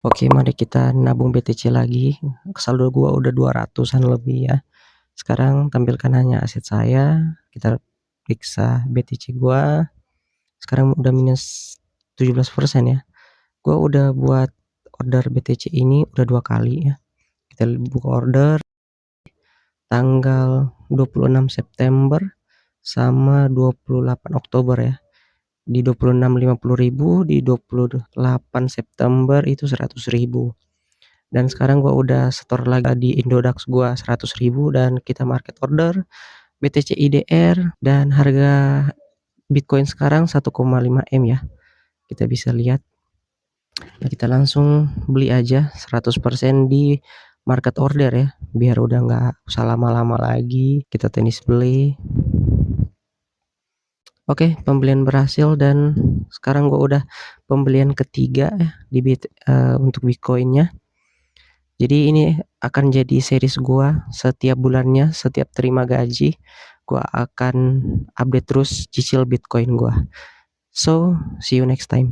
Oke, mari kita nabung BTC lagi. Saldo gua udah 200-an lebih ya. Sekarang tampilkan hanya aset saya. Kita periksa BTC gua. Sekarang udah minus 17% ya. Gua udah buat order BTC ini udah 2 kali ya. Kita buka order tanggal 26 September sama 28 Oktober ya. Di 26 50.000, di 28 September itu 100.000. Dan sekarang gua udah setor lagi di Indodax gua 100.000 dan kita market order BTC IDR dan harga Bitcoin sekarang 1,5 M ya. Kita bisa lihat. Nah, kita langsung beli aja 100% di market order ya, biar udah nggak usah lama-lama lagi. Kita tenis beli. Oke, pembelian berhasil dan sekarang gua udah pembelian ketiga ya di untuk Bitcoin-nya. Jadi ini akan jadi series gua setiap bulannya, setiap terima gaji, gua akan update terus cicil Bitcoin gua. So, see you next time.